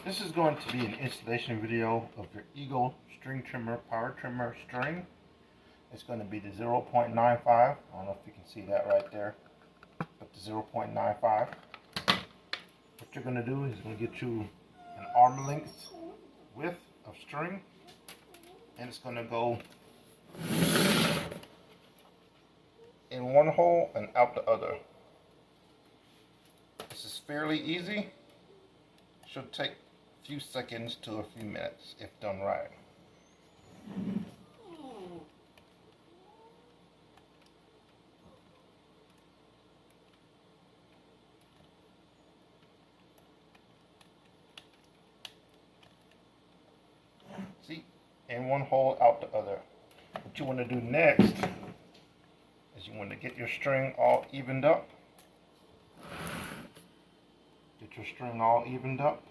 This is going to be an installation video of your Eagle string trimmer, power trimmer string. It's going to be the 0.95. I don't know if you can see that right there, but the 0.95. What you're going to do is going to get you an arm length width of string, and it's going to go in one hole and out the other. This is fairly easy. Should take a few seconds to a few minutes if done right. See, in one hole, out the other. What you want to do next is you want to get your string all evened up. Get your string all evened up.